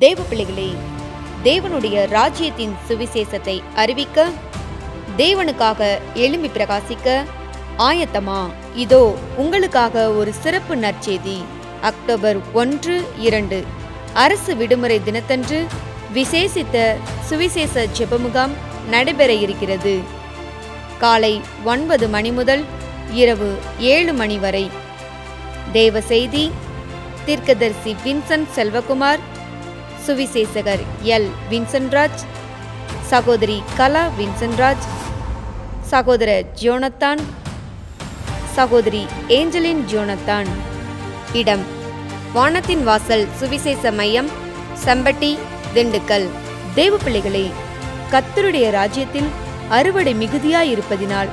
தேவ பிள்ளைகளே, தேவனுடைய ராஜ்யத்தின் சுவிசேஷத்தை அறிவிக்க, தேவனுக்காக எழும்பி பிரகாசிக்க ஆயத்தமா? இதோ உங்களுக்காக ஒரு சிறப்பு நற்செய்தி. அக்டோபர் 1, 2 அரசு விடுமுறை தினத்தன்று விசேஷித்த சுவிசேஷ ஜெப முகாம் நடைபெற இருக்கிறது. காலை 9 மணி முதல் இரவு 7 மணி வரை. தேவ செய்தி தீர்க்கதரிசி வின்சென்ட் செல்வகுமார், சுவிசேஷகர் எல். வின்சென்ட்ராஜ், சகோதரி கலா வின்சென்ட்ராஜ், சகோதரர் ஜோனத்தான், சகோதரி ஏஞ்சலின் ஜோனத்தான். இடம் வானத்தின் வாசல் சுவிசேஷ மையம், செம்பட்டி, திண்டுக்கல். தேவ பிள்ளைகளே, கர்த்தருடைய ராஜ்யத்தில் அறுவடை மிகுதியாயிருப்பதினால்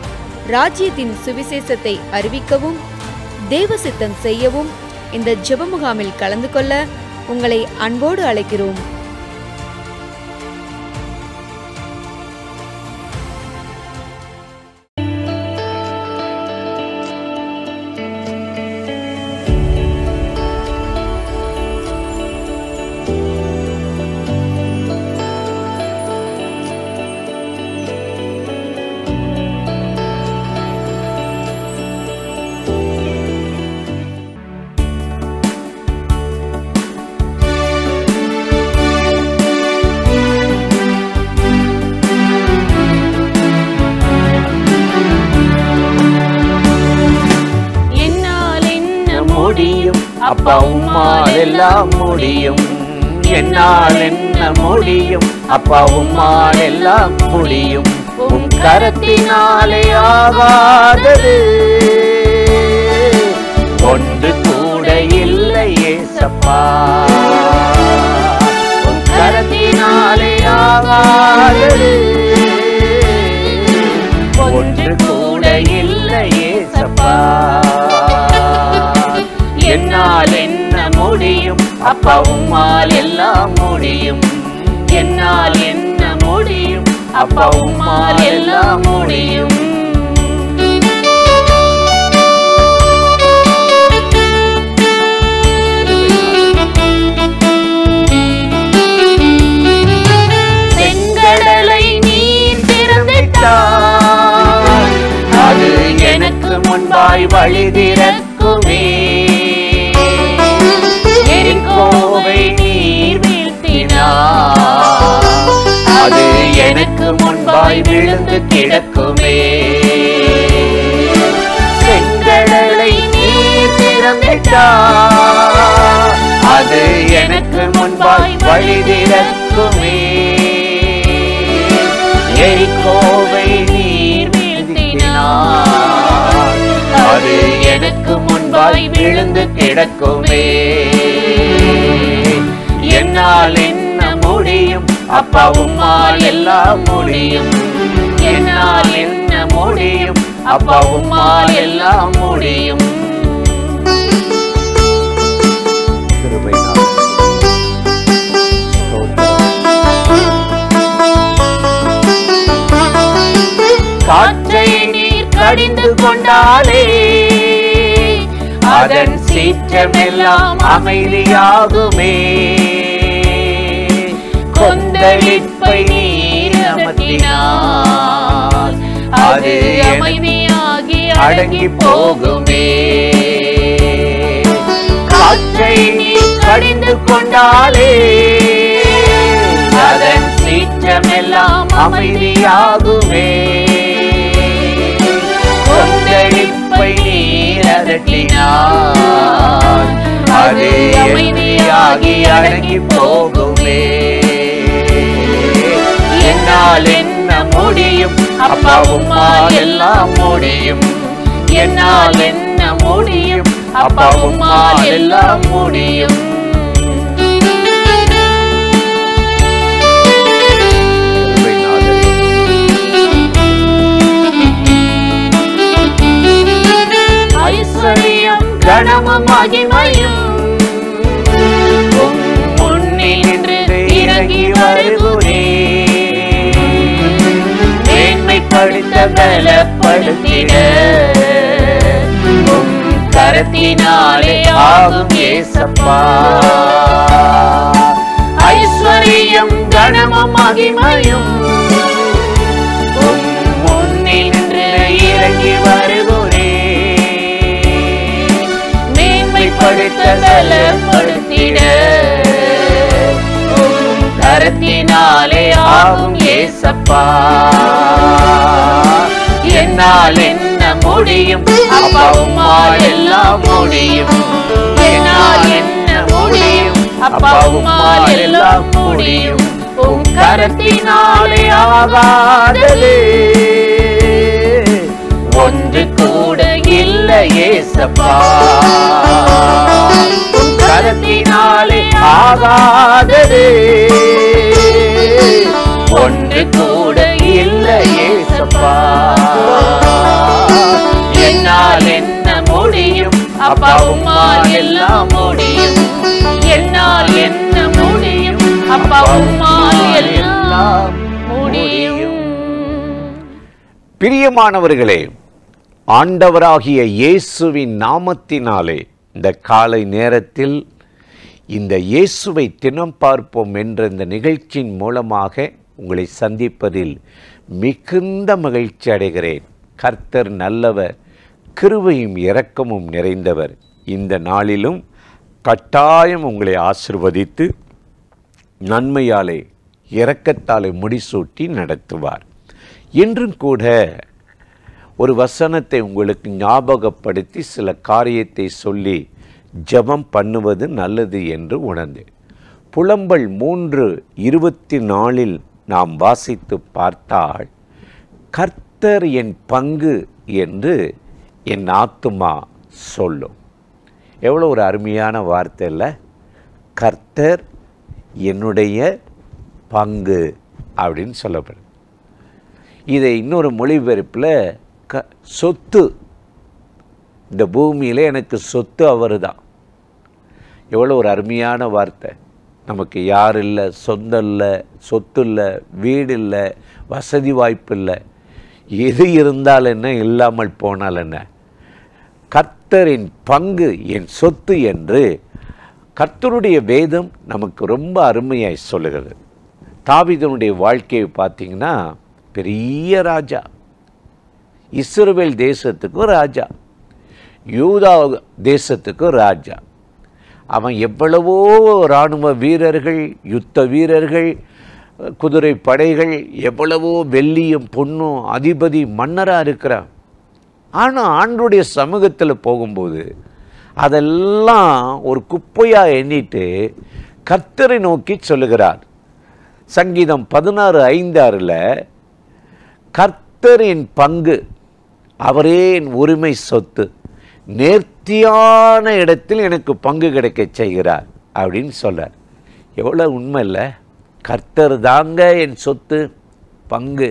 ராஜ்யத்தின் சுவிசேஷத்தை அறிவிக்கவும் தேவ சித்தம் செய்யவும் இந்த ஜெப முகாமில் கலந்து கொள்ள உங்களை அன்போடு அழைக்கிறோம். அப்பா உம்மால் எல்லாம் முடியும், என்னால் என்ன முடியும்? அப்பா உம்மால் எல்லாம் முடியும். உம் கரத்தினாலே ஆகாதது ஒன்று கூட இல்லை ஏசப்பா. உம் கரத்தினாலே ஆகாதது ஒன்று கூட இல்லை ஏசப்பா. என்னால் என்ன முடியும்? அப்பா உம்மால் எல்லாம் முடியும். என்னால் என்ன முடியும்? அப்பா உம்மால் எல்லாம் முடியும். செங்கடலை நீர் திறந்துவிட்டால் அது எனக்கு முன்பாய் வழி திறக்குமே. எரிகோவை நீர் வீழ்த்தினார் அது எனக்கு முன்பாய் விழுந்து கிடக்குமே. செங்கடலை நீர் திறந்துவிட்டார் அது எனக்கு முன்பாய் வழி திறக்குமே. எரிகோவை நீர் வீழ்த்தினார் அது எனக்கு முன்பாய் விழுந்து கிடக்குமே. என்னால் என்ன முடியும்? அப்பா உம்மால் எல்லாம் முடியும். என்னால் என்ன முடியும்? அப்பா உம்மால் எல்லாம் முடியும். காற்றை நீர் கடிந்து கொண்டாலே அதன் சீற்றமெல்லாம் அமைதியாகுமே. கொந்தளிப்பை நீர் அமர்த்தினார் அது அமைதியாகி அடங்கி போகுமே. காற்றை நீர் கடிந்து கொண்டாலே அதன் சீற்றமெல்லாம் அமைதியாகுமே. கொந்தளிப்பை நீர் அதட்டினார் அது அமைதியாகி அடங்கி போகுமே. என்னால் என்ன முடியும்? அப்பா உம்மால் எல்லாம் முடியும். என்னால் என்ன முடியும்? அப்பா உம்மால் எல்லாம் முடியும். ஐஸ்வர்யம் கனமும் மகிமையும் முன்னில் நின்று இறங்கி வருகிறே. மேன்மைப்படுத்த பலப்படுத்திட கரத்தினாலே ஆகும் ஏசப்பா. கரத்தினாலே ஆகும் ஏசப்பா. என்னால் என்ன முடியும் அப்பா உம்மால் எல்லாம் முடியும். என்னால் என்ன முடியும் அப்பா உம்மால் எல்லாம் முடியும். உம் கரத்தினாலே ஆகாதது ஒன்று கூட இல்லை ஏசப்பா. உம் கரத்தினாலே ஆகாதது ஒன்று கூட இல்லை ஏசப்பா. என்னால் என்ன முடியும் அப்பா உம்மால் எல்லாம் முடியும். என்னால் என்ன முடியும் அப்பா உம்மால் எல்லாம் முடியும். பிரியமானவர்களே, ஆண்டவராகிய இயேசுவின் நாமத்தினாலே இந்த காலை நேரத்தில் இந்த இயேசுவை தினம் பார்ப்போம் என்ற இந்த நிகழ்ச்சியின் மூலமாக உங்களை சந்திப்பதில் மிகுந்த மகிழ்ச்சி அடைகிறேன். கர்த்தர் நல்லவர், கிருபையும் இரக்கமும் நிறைந்தவர். இந்த நாளிலும் கட்டாயம் உங்களை ஆசிர்வதித்து நன்மையாலே இரக்கத்தாலே முடிசூட்டி நடத்துவார். என்றும் கூட ஒரு வசனத்தை உங்களுக்கு ஞாபகப்படுத்தி சில காரியத்தை சொல்லி ஜெபம் பண்ணுவது நல்லது என்று உணர்ந்தேன். புலம்பல் 3:24 நாம் வாசித்து பார்த்தால், கர்த்தர் என் பங்கு என்று என் ஆத்துமா சொல்லும். எவ்வளோ ஒரு அருமையான வார்த்தை இல்லை? கர்த்தர் என்னுடைய பங்கு அப்படின்னு சொல்லப்படுது. இதை இன்னொரு மொழிபெயர்ப்பில் சொத்து, இந்த பூமியில் எனக்கு சொத்து அவர் தான். எவ்வளோ ஒரு அருமையான வார்த்தை. நமக்கு யார் இல்லை, சொந்தம் இல்லை, சொத்து இல்லை, வீடு இல்லை, வசதி வாய்ப்பு இல்லை, எது இருந்தால் என்ன, இல்லாமல் போனால் என்ன, கர்த்தரின் பங்கு என் சொத்து என்று கர்த்தருடைய வேதம் நமக்கு ரொம்ப அருமையாய் சொல்லுகிறது. தாவீதுனுடைய வாழ்க்கையை பார்த்தீங்கன்னா, பெரிய ராஜா, இஸ்ரவேல் தேசத்துக்கு ராஜா, யூதா தேசத்துக்கு ராஜா. அவன் எவ்வளவோ இராணுவ வீரர்கள், யுத்த வீரர்கள், குதிரை படைகள், எவ்வளவோ வெள்ளியும் பொண்ணும் அதிபதி மன்னராக இருக்கிறான். ஆனால் ஆண்டவருடைய சமூகத்தில் போகும்போது அதெல்லாம் ஒரு குப்பையாக எண்ணிட்டு கர்த்தரை நோக்கி சொல்லுகிறார். சங்கீதம் 16:5 கர்த்தரின் பங்கு, அவரே என் உரிமை சொத்து, நேர்த்தியான இடத்தில் எனக்கு பங்கு கிடைக்க செய்கிறார் அப்படின்னு சொல்கிறார். எவ்வளோ உண்மை இல்லை? கர்த்தர் தாங்க என் சொத்து, பங்கு.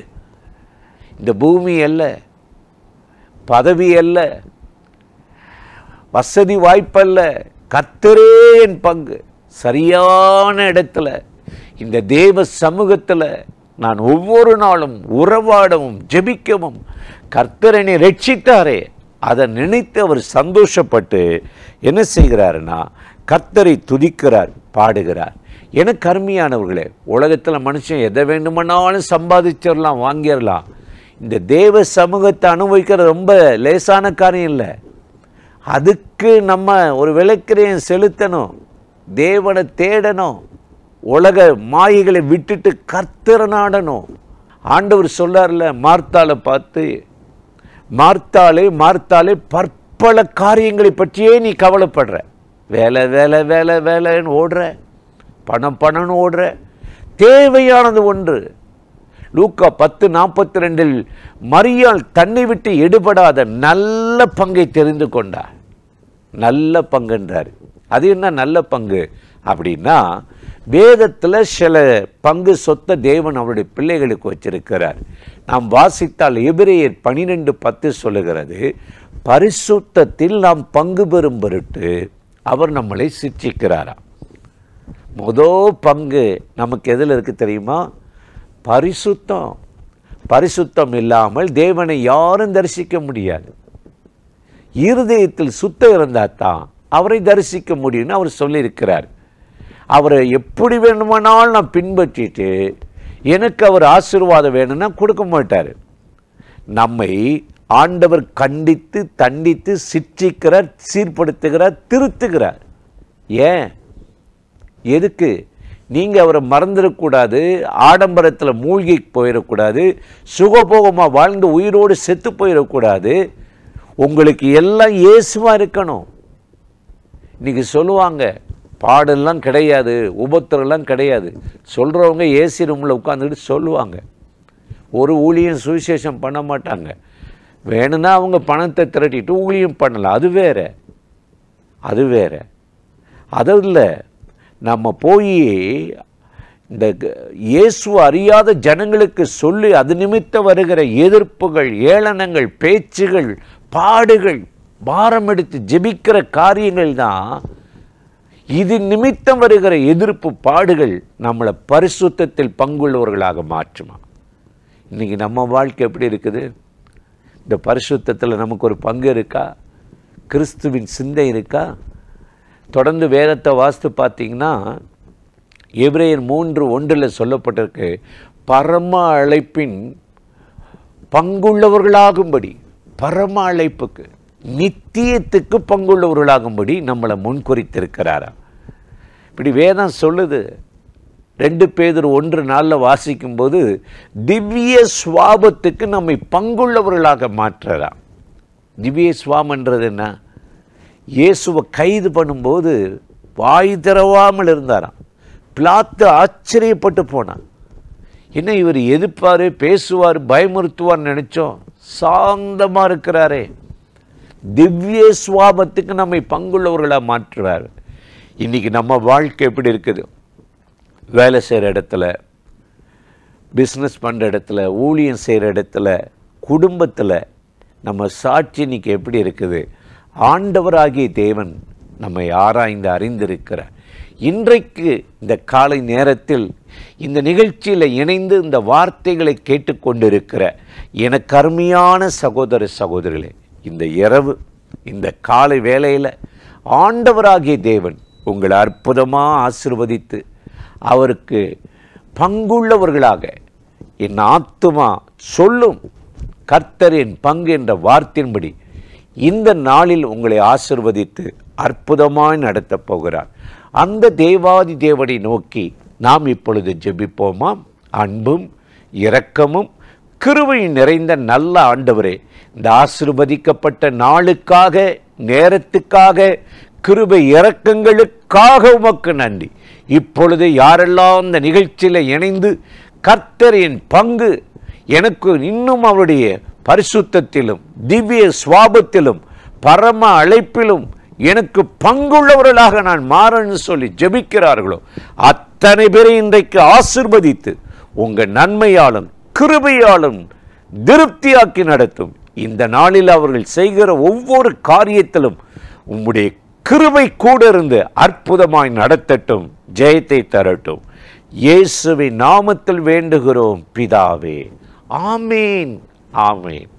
இந்த பூமி அல்ல, பதவி அல்ல, வசதி வாய்ப்பல்ல, கர்த்தரே என் பங்கு. சரியான இடத்துல, இந்த தேவ சமூகத்தில் நான் ஒவ்வொரு நாளும் உறவாடவும் ஜெபிக்கவும் கர்த்தரனை ரட்சித்தாரே, அதை நினைத்து அவர் சந்தோஷப்பட்டு என்ன செய்கிறாருன்னா கர்த்தரை துதிக்கிறார், பாடுகிறார். எனக்கு அருமையானவர்களே, உலகத்தில் மனுஷன் எதை வேண்டுமானாலும் சம்பாதிச்சிடலாம், வாங்கிடலாம். இந்த தேவ சமூகத்தை அனுபவிக்கிறது ரொம்ப லேசான காரியம் இல்லை. அதுக்கு நம்ம ஒரு விலைக்கிரயம் செலுத்தணும், தேவனை தேடணும், உலக மாயைகளை விட்டுட்டு கர்த்தரை நாடணும். ஆண்டவர் சொல்றார்ல மார்த்தாளை பார்த்து, மார்த்தாளே மார்த்தாளே, பற்பல காரியங்களை பற்றியே நீ கவலைப்படுற, வேலை வேலை வேலை வேலைன்னு ஓடுற, பணம் பணம்னு ஓடுற, தேவையானது ஒன்று. லூக்கா 10:42 மரியாள் தன்னை விட்டு எடுபடாத நல்ல பங்கை தெரிந்து கொண்டார். நல்ல பங்குன்றார். அது என்ன நல்ல பங்கு அப்படின்னா, வேதத்தில் சில பங்கு சொத்த தேவன் அவருடைய பிள்ளைகளுக்கு வச்சிருக்கிறார். நாம் வாசித்தால் எபிரேயர் 12:10 சொல்லுகிறது, பரிசுத்தத்தில் நாம் பங்கு பெறும் பொருட்டு அவர் நம்மளை சிட்சிக்கிறாராம். முதல் பங்கு நமக்கு எதில் இருக்குது தெரியுமா? பரிசுத்தம். பரிசுத்தம் இல்லாமல் தேவனை யாரும் தரிசிக்க முடியாது. இருதயத்தில் சுத்தம் இருந்தால் தான் அவரை தரிசிக்க முடியும்னு அவர் சொல்லியிருக்கிறார். அவரை எப்படி வேணுமானாலும் நான் பின்பற்றிட்டு எனக்கு அவர் ஆசீர்வாதம் வேணும்னா கொடுக்க மாட்டார். நம்மை ஆண்டவர் கண்டித்து தண்டித்து சிற்றிக்கிறார், சீர்படுத்துகிறார், திருத்துகிறார். ஏன்? எதுக்கு? நீங்கள் அவரை மறந்துடக்கூடாது, ஆடம்பரத்தில் மூழ்கி போயிடக்கூடாது, சுகபோகமாக வாழ்ந்து உயிரோடு செத்து போயிடக்கூடாது. உங்களுக்கு எல்லாம் இயேசுவாக இருக்கணும். இன்றைக்கி சொல்லுவாங்க பாடெல்லாம் கிடையாது, உபத்திரம்லாம் கிடையாது. சொல்கிறவங்க ஏசி ரூமில் உட்காந்துக்கிட்டு சொல்லுவாங்க. ஒரு ஊழியம் சுவிசேஷம் பண்ண மாட்டாங்க. வேணும்னா அவங்க பணத்தை திரட்டிட்டு ஊழியம் பண்ணலாம், அது வேறு. அது வேறு. அது இல்லை, நம்ம போய் இந்த இயேசு அறியாத ஜனங்களுக்கு சொல்லி அது நிமித்தம் வருகிற எதிர்ப்புகள், ஏளனங்கள், பேச்சுகள், பாடுகள், பாரம் எடுத்து ஜெபிக்கிற காரியங்கள் தான். இது நிமித்தம் வருகிற எதிர்ப்பு பாடுகள் நம்மளை பரிசுத்தத்தில் பங்குள்ளவர்களாக மாற்றுமா? இன்றைக்கி நம்ம வாழ்க்கை எப்படி இருக்குது? இந்த பரிசுத்தத்தில் நமக்கு ஒரு பங்கு இருக்கா? கிறிஸ்துவின் சிந்தை இருக்கா? தொடர்ந்து வேதத்தை வாசித்து பார்த்தீங்கன்னா எபிரேயர் 3:1 சொல்லப்பட்டிருக்கு, பரம அழைப்பின் பங்குள்ளவர்களாகும்படி, பரம அழைப்புக்கு, நித்தியத்துக்கு பங்குள்ளவர்களாகும்படி நம்மளை முன்குறித்திருக்கிறாரா? இப்படி வேதம் சொல்லுது. 2 பேதுரு 1:4 வாசிக்கும்போது திவ்ய சுவாபத்துக்கு நம்மை பங்குள்ளவர்களாக மாற்றுறா. திவ்ய சுவாபன்றது என்ன? இயேசுவை கைது பண்ணும்போது வாய் திறவாமல் இருந்தாராம். பிலாத்து ஆச்சரியப்பட்டு போனான். என்ன இவர் எதிர்ப்பார், பேசுவார், பயமுறுத்துவார் நினைச்சோம். சாந்தமாக இருக்கிறாரே. திவ்ய சுவாபத்துக்கு நம்மை பங்குள்ளவர்களாக மாற்றுவார். இன்றைக்கி நம்ம வாழ்க்கை எப்படி இருக்குது? வேலை செய்கிற இடத்துல, பிஸ்னஸ் பண்ணுற இடத்துல, ஊழியம் செய்கிற இடத்துல, குடும்பத்தில் நம்ம சாட்சி இன்றைக்கி எப்படி இருக்குது? ஆண்டவராகிய தேவன் நம்மை ஆராய்ந்து அறிந்திருக்கிறார். இன்றைக்கு இந்த காலை நேரத்தில் இந்த நிகழ்ச்சியில் இணைந்து இந்த வார்த்தைகளை கேட்டுக்கொண்டிருக்கிற எனக்கு அருமையான சகோதர சகோதரிகளே, இந்த இரவு, இந்த காலை வேளையில் ஆண்டவராகிய தேவன் உங்களை அற்புதமாக ஆசீர்வதித்து அவருக்கு பங்குள்ளவர்களாக என் ஆத்துமா சொல்லும் கர்த்தர் என் பங்கு என்ற வார்த்தையின்படி இந்த நாளில் உங்களை ஆசீர்வதித்து அற்புதமாய் நடத்தப் போகிறார். அந்த தேவாதி தேவனை நோக்கி நாம் இப்பொழுது ஜெபிப்போமா? அன்பும் இரக்கமும் கிருபையும் நிறைந்த நல்ல ஆண்டவரே, இந்த ஆசீர்வதிக்கப்பட்ட நாளுக்காக, நேரத்துக்காக, கிருபை இரக்கங்களுக்காக உமக்கு நன்றி. இப்பொழுது யாரெல்லாம் இந்த நிகழ்ச்சியில் இணைந்து கர்த்தர் என் பங்கு, எனக்கு இன்னும் அவருடைய பரிசுத்தத்திலும் திவ்ய சுவாபத்திலும் பரம அழைப்பிலும் எனக்கு பங்குள்ளவர்களாக நான் மாறன்னு சொல்லி ஜெபிக்கிறார்களோ அத்தனை பேரை இன்றைக்கு ஆசீர்வதித்து உங்கள் நன்மையாலும் கிருபையாலும் திருப்தியாக்கி நடத்தும். இந்த நாளில் அவர்கள் செய்கிற ஒவ்வொரு காரியத்திலும் உம்முடைய கிருபை கூட இருந்து அற்புதமாய் நடத்தட்டும், ஜெயத்தை தரட்டும். இயேசுவின் நாமத்தில் வேண்டுகிறோம் பிதாவே. ஆமேன், ஆமேன்.